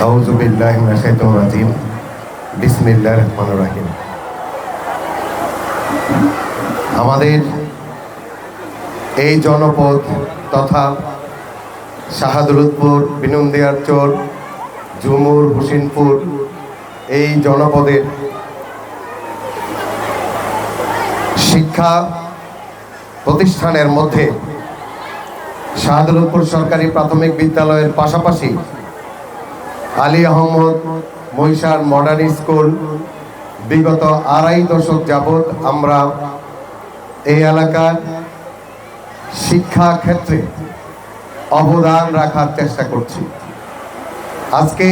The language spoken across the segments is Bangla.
আউযু বিল্লাহি মিনাশ শাইতানির রাজিম। বিসমিল্লাহির রহমানির রহিম। আমাদের এই জনপদ তথা শাহাদুলপুর, বিনন্দিয়ারচর, ঝুমুর, হোসেনপুর এই জনপদের শিক্ষা প্রতিষ্ঠানের মধ্যে শাহাদুলপুর সরকারি প্রাথমিক বিদ্যালয়ের পাশাপাশি আলী আহমদ মৈশান মডার্ন স্কুল বিগত ২.৫ দশক যাবৎ আমরা এই এলাকার শিক্ষা ক্ষেত্রে অবদান রাখার চেষ্টা করছি। আজকে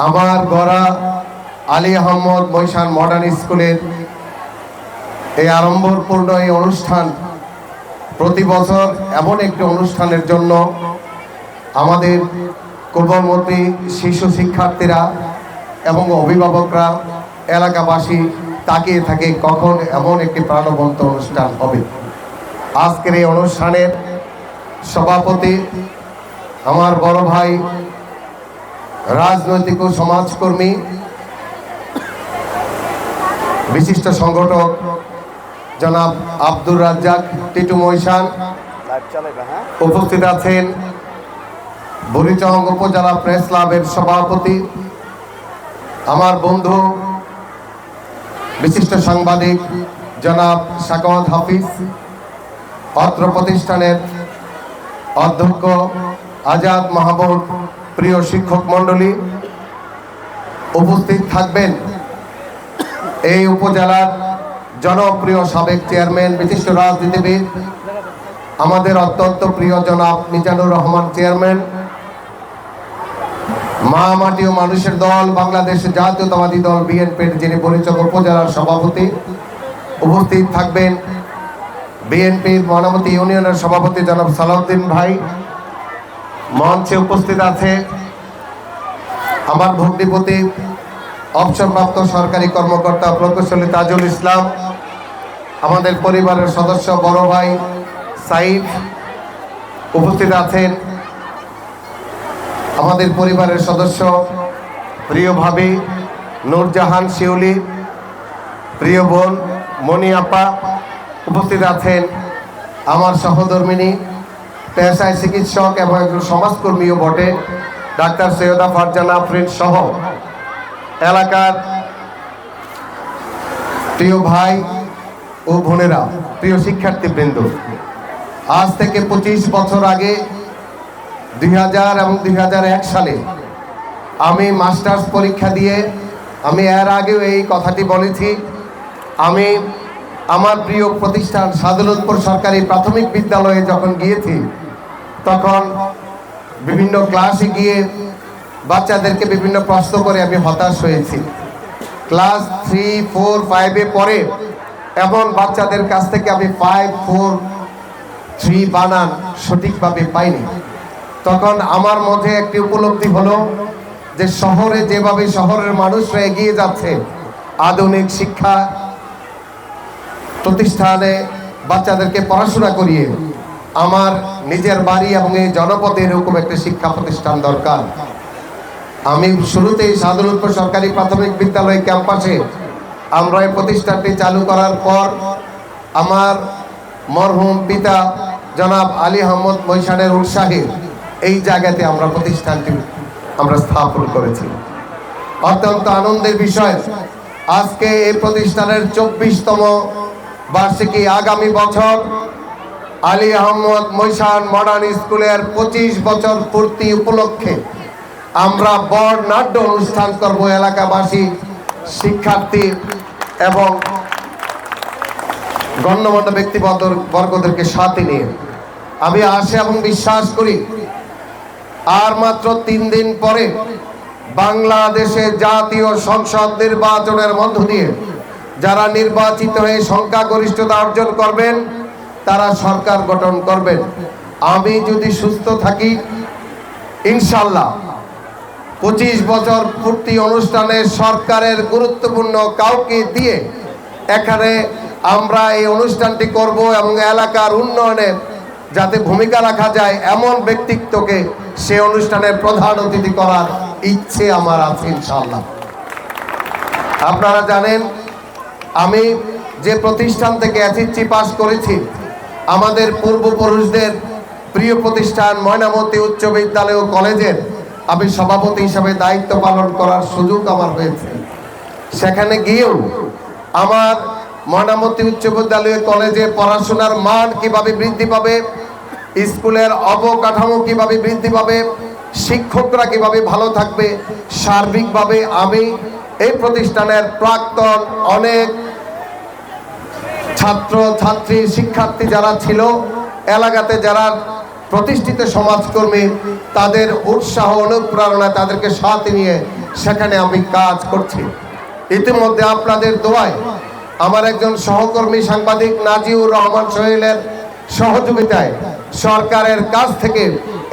আমার গড়া আলী আহমদ মৈশান মডার্ন স্কুলের এই আড়ম্বরপূর্ণ এই অনুষ্ঠান প্রতি বছর এমন একটি অনুষ্ঠানের জন্য আমাদের কোমলমতি শিশু শিক্ষার্থীরা এবং অভিভাবকরা, এলাকাবাসী তাকিয়ে থাকে কখন এমন একটি প্রাণবন্ত অনুষ্ঠান হবে। আজকের এই অনুষ্ঠানের সভাপতি আমার বড় ভাই, রাজনৈতিক ও সমাজকর্মী, বিশিষ্ট সংগঠক জনাব আব্দুর রাজ্জাক টিটু মৈশান। উপস্থিত আছেন বুড়িচং উপজেলা প্রেস ক্লাবের সভাপতি আমার বন্ধু বিশিষ্ট সাংবাদিক জনাব সাকাওয়াত হাফিজ, অত্র প্রতিষ্ঠানের অধ্যক্ষ আজাদ মাহমুদ, প্রিয় শিক্ষক মণ্ডলী। উপস্থিত থাকবেন এই উপজেলার জনপ্রিয় সাবেক চেয়ারম্যান, বিশিষ্ট রাজনীতিবিদ, আমাদের অত্যন্ত প্রিয় জনাব মিজানুর রহমান চেয়ারম্যান, মা মাটি ও মানুষের দল বাংলাদেশ জাতীয়তাবাদী দল বিএনপির যিনি বুড়িচং উপজেলার সভাপতি। উপস্থিত থাকবেন বিএনপির মনামতি ইউনিয়নের সভাপতি জনাব সালাউদ্দিন ভাই। মঞ্চে উপস্থিত আছে আমার ভগ্নিপতি অবসরপ্রাপ্ত সরকারি কর্মকর্তা প্রকৌশলী তাজুল ইসলাম, আমাদের পরিবারের সদস্য বড় ভাই সাইফ। উপস্থিত আছেন আমাদের পরিবারের সদস্য প্রিয় ভাবি নূরজাহান শিউলি, প্রিয় বোন মনি আপা। উপস্থিত আছেন আমার সহধর্মিনী, পেশায় চিকিৎসক এবং একজন সমাজকর্মীও বটে, ডাক্তার সৈয়দা ফারজানা আফরিন সহ এলাকার প্রিয় ভাই ও বোনেরা, প্রিয় শিক্ষার্থীবৃন্দ। আজ থেকে 25 বছর আগে 2000 এবং 2001 সালে আমি মাস্টার্স পরীক্ষা দিয়ে, আমি এর আগেও এই কথাটি বলেছি, আমি আমার প্রিয় প্রতিষ্ঠান শাহাদুলপুর সরকারি প্রাথমিক বিদ্যালয়ে যখন গিয়েছি তখন বিভিন্ন ক্লাসে গিয়ে বাচ্চাদেরকে বিভিন্ন প্রশ্ন করে আমি হতাশ হয়েছি। ক্লাস 3, 4, 5-এ পড়ে এমন বাচ্চাদের কাছ থেকে আমি 5, 4, 3 বানান সঠিকভাবে পাইনি। তখন আমার মধ্যে একটি উপলব্ধি হলো যে শহরে যেভাবে শহরের মানুষরা এগিয়ে যাচ্ছে আধুনিক শিক্ষা প্রতিষ্ঠানে বাচ্চাদেরকে পড়াশোনা করিয়ে, আমার নিজের বাড়ি এবং এই জনপদে এরকম একটা শিক্ষা প্রতিষ্ঠান দরকার। আমি শুরুতেই শাহাদুলপুর সরকারি প্রাথমিক বিদ্যালয় ক্যাম্পাসে আমরা এই প্রতিষ্ঠানটি চালু করার পর আমার মরহুম পিতা জনাব আলী আহমদ মৈশানের উৎসাহে এই জায়গাতে আমরা প্রতিষ্ঠানটি স্থাপন করেছি। অত্যন্ত আনন্দের বিষয়, আজকে এই প্রতিষ্ঠানের 24তম বার্ষিকী। আগামী বছর আলী আহমদ মৈশান মডার্ন স্কুলের 25 বছর পূর্তি উপলক্ষে আমরা বর্ণাঢ্য অনুষ্ঠান করব এলাকাবাসী, শিক্ষার্থী এবং গণ্যমান্য ব্যক্তিবর্গদেরকে সাথে নিয়ে। আমি আশা এবং বিশ্বাস করি আর মাত্র 3 দিন পরে বাংলাদেশে জাতীয় সংসদ নির্বাচনের মধ্য দিয়ে যারা নির্বাচিত হয়ে সংখ্যাগরিষ্ঠতা অর্জন করবেন তারা সরকার গঠন করবেন। আমি যদি সুস্থ থাকি ইনশাল্লাহ 25 বছর পূর্তি অনুষ্ঠানে সরকারের গুরুত্বপূর্ণ কাউকে দিয়ে এখানে আমরা এই অনুষ্ঠানটি করব এবং এলাকার উন্নয়নে যাতে ভূমিকা রাখা যায় এমন ব্যক্তিত্বকে সে অনুষ্ঠানের প্রধান অতিথি করার ইচ্ছে আমার আছে ইনশাআল্লাহ। আপনারা জানেন আমি যে প্রতিষ্ঠান থেকে এসএসসি পাস করেছি, আমাদের পূর্বপুরুষদের প্রিয় প্রতিষ্ঠান ময়নামতি উচ্চ বিদ্যালয় ও কলেজের আমি সভাপতি হিসাবে দায়িত্ব পালন করার সুযোগ আমার হয়েছে। সেখানে গিয়েও আমার ময়নামতি উচ্চ বিদ্যালয় কলেজে পড়াশোনার মান কিভাবে বৃদ্ধি পাবে, স্কুলের অবকাঠামো কিভাবে বৃদ্ধি পাবে, শিক্ষকরা কিভাবে ভালো থাকবে, সার্বিকভাবে আমি এই প্রতিষ্ঠানের প্রাক্তন অনেক ছাত্র ছাত্রী শিক্ষার্থী যারা ছিল, এলাকাতে যারা প্রতিষ্ঠিত সমাজকর্মী, তাদের উৎসাহ অনুপ্রেরণা তাদেরকে সাথে নিয়ে সেখানে আমি কাজ করছি। ইতিমধ্যে আপনাদের দোয়ায় আমার একজন সহকর্মী সাংবাদিক নাজিউর রহমান সোহেলের সহযোগিতায় সরকারের কাছ থেকে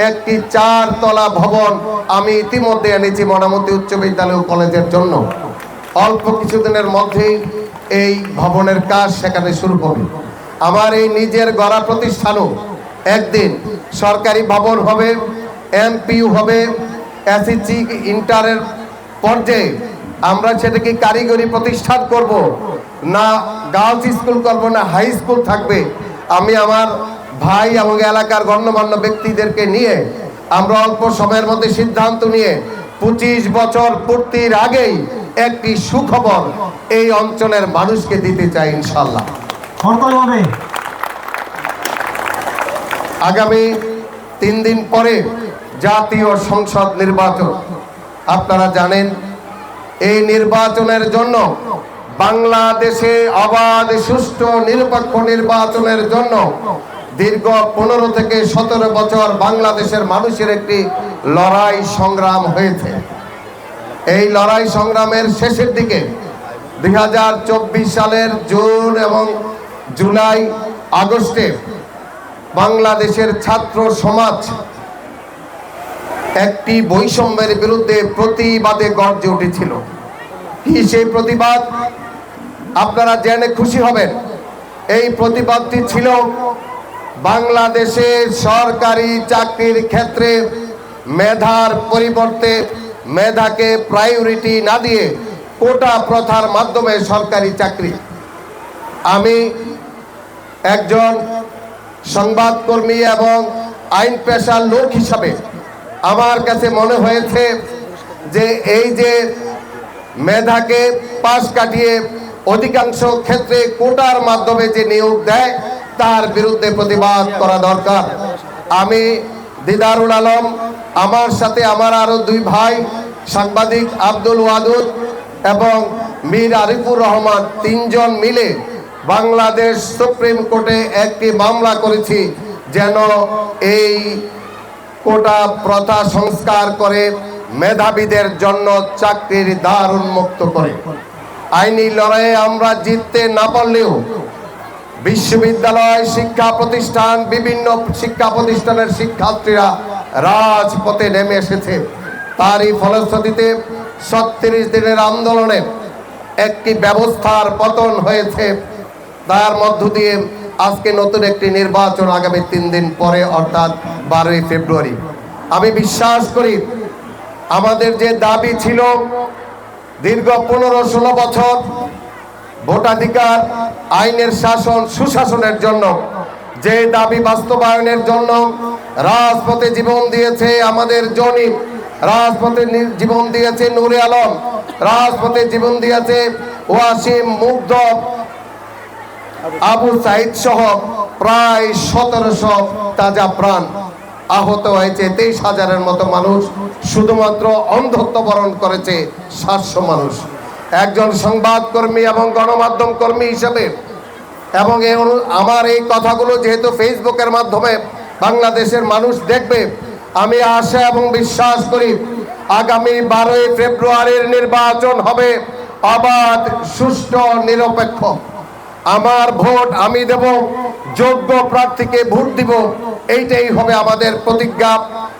একটি 4 তলা ভবন আমি ইতিমধ্যে এনেছি ময়নামতি উচ্চ বিদ্যালয় কলেজের জন্য। অল্প কিছুদিনের মধ্যেই এই ভবনের কাজ সেখানে শুরু হবে। আমার এই নিজের গড়া প্রতিষ্ঠানও একদিন সরকারি ভবন হবে, এমপিইউ হবে, এসএসসি ইন্টারের পর্যায়ে আমরা সেটাকে কারিগরি প্রতিষ্ঠান করব, না গার্লস স্কুল করব, না হাই স্কুল থাকবে। আমি আমার ভাই এবং এলাকার গণ্যমান্য ব্যক্তিদেরকে নিয়ে আমরা অল্প সময়ের মধ্যে সিদ্ধান্ত নিয়ে 25 বছর পূর্তির আগেই একটি সুখবর এই অঞ্চলের মানুষকে দিতে চাই ইনশাআল্লাহ। আগামী 3 দিন পরে জাতীয় সংসদ নির্বাচন। আপনারা জানেন এই নির্বাচনের জন্য বাংলাদেশে অবাধ সুষ্ঠু নিরপেক্ষ নির্বাচনের জন্য দীর্ঘ 15 থেকে 17 বছর বাংলাদেশের মানুষের একটি লড়াই সংগ্রাম হয়েছে। এই লড়াই সংগ্রামের শেষের দিকে 2024 সালের জুন এবং জুলাই আগস্টে বাংলাদেশের ছাত্র সমাজ একটি বৈষম্যের বিরুদ্ধে প্রতিবাদে গর্জে উঠেছিল। কি সেই প্রতিবাদ? আপনারা জেনে খুশি হবেন, এই প্রতিবাদটি ছিল বাংলাদেশে সরকারি চাকরির ক্ষেত্রে মেধার পরিবর্তে মেধাকে প্রায়োরিটি না দিয়ে কোটা প্রথার মাধ্যমে সরকারি চাকরি। আমি একজন সংবাদকর্মী এবং আইন পেশার লোক হিসাবে আমার কাছে মনে হয়েছে যে এই যে মেধাকে পাশ কাটিয়ে অধিকাংশ ক্ষেত্রে কোটার মাধ্যমে যে নিয়োগ দেয় তার বিরুদ্ধে প্রতিবাদ করা দরকার। আমি দিদারুল আলম, আমার সাথে আমার আরো 2 ভাই সাংবাদিক আব্দুল ওয়াদুদ এবং মীর আরিফুর রহমান 3 জন মিলে বাংলাদেশ সুপ্রিম কোর্টে একটি মামলা করেছি যেন এই কোটা প্রথা সংস্কার করে মেধাবীদের জন্য চাকরির দ্বার উন্মুক্ত করে। আইনি লড়াইয়ে আমরা জিততে না পারলেও বিশ্ববিদ্যালয় শিক্ষা প্রতিষ্ঠান, বিভিন্ন শিক্ষা প্রতিষ্ঠানের শিক্ষার্থীরা রাজপথে নেমে এসেছে। তারই ফলশ্রুতিতে 36 দিনের আন্দোলনে একটি ব্যবস্থার পতন হয়েছে। তার মধ্য দিয়ে আজকে নতুন একটি নির্বাচন আগামী 3 দিন পরে অর্থাৎ 12ই ফেব্রুয়ারি। আমি বিশ্বাস করি আমাদের যে দাবি ছিল দীর্ঘ 15-16 বছর ভোটাধিকার, আইনের শাসন, সুশাসনের জন্য, যে দাবি বাস্তবায়নের জন্য রাজপথে জীবন দিয়েছে আমাদের জনি, রাজপথে জীবন দিয়েছে নূরে আলম, রাজপথে জীবন দিয়েছে ওয়াসিম, মুগ্ধ, আবু সাইদ সহ প্রায় 1700 তাজা প্রাণ আহত হয়েছে। 23,000-এর মতো মানুষ শুধুমাত্র অন্ধত্ব বরণ করেছে 700 মানুষ। একজন সংবাদকর্মী এবং গণমাধ্যম কর্মী হিসেবে এবং আমার এই কথাগুলো যেহেতু ফেসবুকের মাধ্যমে বাংলাদেশের মানুষ দেখবে, আমি আশা এবং বিশ্বাস করি আগামী 12ই ফেব্রুয়ারির নির্বাচন হবে অবাধ, সুষ্ঠু, নিরপেক্ষ। আমার ভোট আমি দেব, যোগ্য প্রার্থীকে ভোট দিব, এইটাই হবে আমাদের প্রতিজ্ঞা।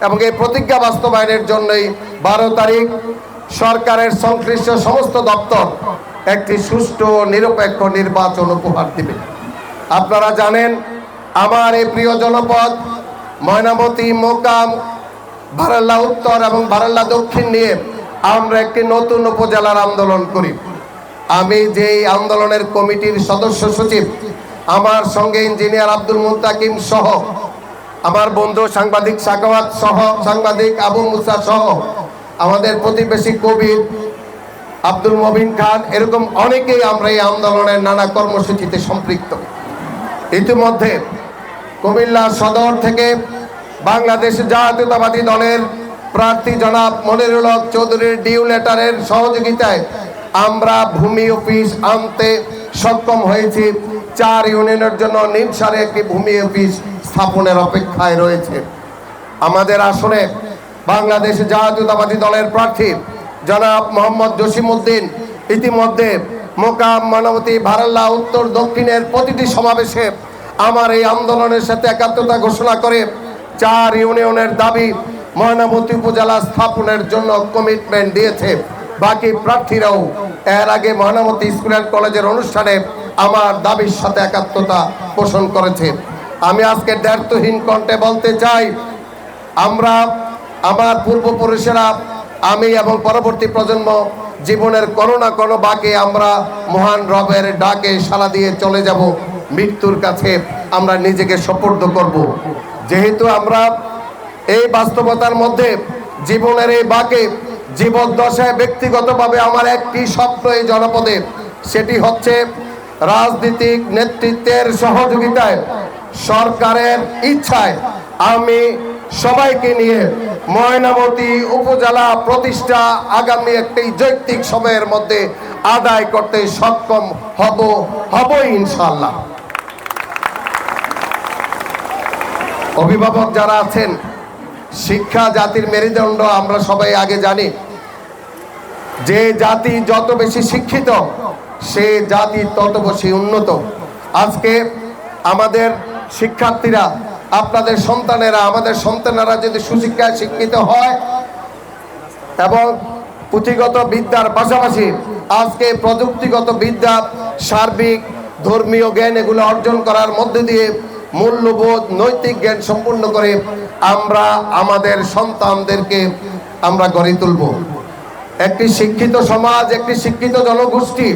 এবং এই প্রতিজ্ঞা বাস্তবায়নের জন্যই 12 তারিখ সরকারের সংশ্লিষ্ট সমস্ত দপ্তর একটি সুষ্ঠু নিরপেক্ষ নির্বাচন উপহার দিবে। আপনারা জানেন আমার এই প্রিয় জনপদ ময়নামতি, মোকাম, বারাল্লা উত্তর এবং বারাল্লা দক্ষিণ নিয়ে আমরা একটি নতুন উপজেলার আন্দোলন করি। আমি যেই আন্দোলনের কমিটির সদস্য সচিব, আমার সঙ্গে ইঞ্জিনিয়ার আব্দুল মুত্তাকিম সহ, আমার বন্ধু সাংবাদিক সাখাওয়াত সহ, সাংবাদিক আবু মুসা সহ, আমাদের প্রতিবেশী কবির, আব্দুল মবিন খান, এরকম অনেকেই আমরা এই আন্দোলনের নানা কর্মসূচিতে সম্পৃক্ত। ইতিমধ্যে কুমিল্লা সদর থেকে বাংলাদেশ জাতীয়তাবাদী দলের প্রার্থী জনাব মনিরুল হক চৌধুরীর ডিউ লেটারের সহযোগিতায় আমরা ভূমি অফিস আনতে সক্ষম হয়েছি। 4 ইউনিয়নের জন্য নিমসারে একটি ভূমি অফিস স্থাপনের অপেক্ষায় রয়েছে। আমাদের আসনে বাংলাদেশ জাতীয়তাবাদী দলের প্রার্থী জনাব মোহাম্মদ জসিমউদ্দিন ইতিমধ্যে মোকাম, ময়নামতি, বারাল্লা উত্তর দক্ষিণের প্রতিটি সমাবেশে আমার এই আন্দোলনের সাথে একাত্মতা ঘোষণা করে 4 ইউনিয়নের দাবি ময়নামতি উপজেলা স্থাপনের জন্য কমিটমেন্ট দিয়েছে। বাকি প্রার্থীরাও এর আগে ময়নামতি স্কুল অ্যান্ড কলেজের অনুষ্ঠানে আমার দাবির সাথে একাত্মতা পোষণ করেছে। আমি আজকে দ্ব্যর্থহীন কণ্ঠে বলতে চাই, আমরা, আমার পূর্বপুরুষেরা, আমি এবং পরবর্তী প্রজন্ম জীবনের কোনো না কোনো বাঁকে আমরা মহান রবের ডাকে সাড়া দিয়ে চলে যাব। মৃত্যুর কাছে আমরা নিজেকে সোপর্দ করব। যেহেতু আমরা এই বাস্তবতার মধ্যে জীবনের এই বাঁকে জীবদ্দশায় ব্যক্তিগতভাবে আমার একটি স্বপ্ন এই জনপদে, সেটি হচ্ছে রাজনৈতিক নেতৃত্বের সহযোগিতায়, সরকারের ইচ্ছায় আমি সবাইকে নিয়ে ময়নামতি উপজেলা প্রতিষ্ঠা আগামী একটি যৌক্তিক সময়ের মধ্যে আদায় করতে সক্ষম হবই ইনশাআল্লাহ। অভিভাবক যারা আছেন, শিক্ষা জাতির মেরুদণ্ড, আমরা সবাই আগে জানি যে জাতি যত বেশি শিক্ষিত সে জাতি তত বেশি উন্নত। আজকে আমাদের শিক্ষার্থীরা, আপনাদের সন্তানেরা, আমাদের সন্তানেরা যদি সুশিক্ষায় শিক্ষিত হয় এবং পুঁথিগত বিদ্যার পাশাপাশি আজকে প্রযুক্তিগত বিদ্যা, সার্বিক ধর্মীয় জ্ঞান এগুলো অর্জন করার মধ্যে দিয়ে মূল্যবোধ, নৈতিক জ্ঞান সম্পূর্ণ করে আমরা আমাদের সন্তানদেরকে আমরা গড়ে তুলব। একটি শিক্ষিত সমাজ, একটি শিক্ষিত জনগোষ্ঠী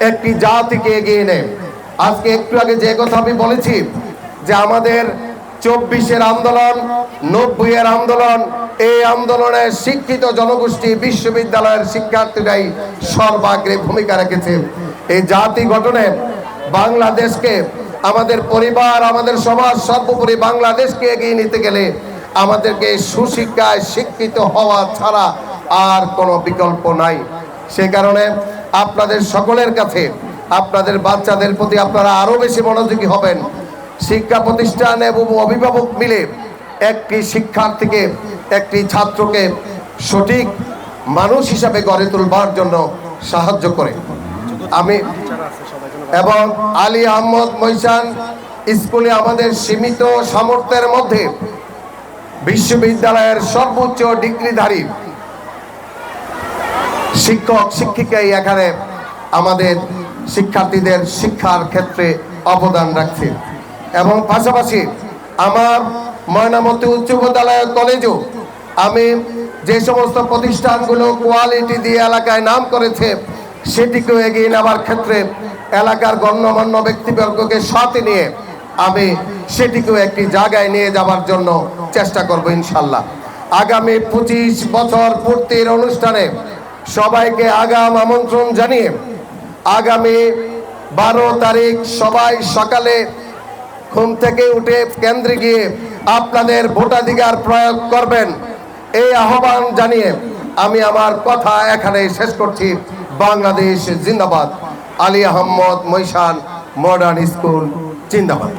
একটি জাতিকে এগিয়ে নেয়। আজকে একটু আগে যে কথা আমি বলেছি যে আমাদের 24-এর আন্দোলন, 90-এর আন্দোলন, এই আন্দোলনে শিক্ষিত জনগোষ্ঠী, বিশ্ববিদ্যালয়ের শিক্ষার্থীরাই সর্বাগ্রে ভূমিকা রেখেছে। এই জাতি গঠনে বাংলাদেশকে, আমাদের পরিবার, আমাদের সমাজ, সর্বোপরি বাংলাদেশকে এগিয়ে নিতে গেলে আমাদেরকে সুশিক্ষায় শিক্ষিত হওয়া ছাড়া আর কোনো বিকল্প নাই। সে কারণে আপনাদের সকলের কাছে, আপনাদের বাচ্চাদের প্রতি আপনারা আরো বেশি মনোযোগী হবেন। শিক্ষা প্রতিষ্ঠান এবং অভিভাবক মিলে একটি শিক্ষার্থীকে, একটি ছাত্রকে সঠিক মানুষ হিসাবে গড়ে তুলবার জন্য সাহায্য করে। আমি এবং আলী আহমদ মৈশান স্কুলে আমাদের সীমিত সামর্থ্যের মধ্যে বিশ্ববিদ্যালয়ের সর্বোচ্চ ডিগ্রিধারী শিক্ষক শিক্ষিকাই এখানে আমাদের শিক্ষার্থীদের শিক্ষার ক্ষেত্রে অবদান রাখছে। এবং পাশাপাশি আমার ময়নামতি উচ্চ বিদ্যালয় কলেজও আমি যে সমস্ত প্রতিষ্ঠানগুলো কোয়ালিটি দিয়ে এলাকায় নাম করেছে সেটিকেও এগিয়ে নেওয়ার ক্ষেত্রে এলাকার গণ্যমান্য ব্যক্তিবর্গকে সাথে নিয়ে আমি সেটিকেও একটি জায়গায় নিয়ে যাওয়ার জন্য চেষ্টা করব ইনশাল্লাহ। আগামী 25 বছর পূর্তির অনুষ্ঠানে সবাইকে আগাম আমন্ত্রণ জানিয়ে আগামী 12 তারিখ সবাই সকালে ঘুম থেকে উঠে কেন্দ্রে গিয়ে আপনাদের ভোটাধিকার প্রয়োগ করবেন, এই আহ্বান জানিয়ে আমি আমার কথা এখানে শেষ করছি। বাংলাদেশ জিন্দাবাদ। আলী আহমদ মৈশান মডার্ন স্কুল জিন্দাবাদ।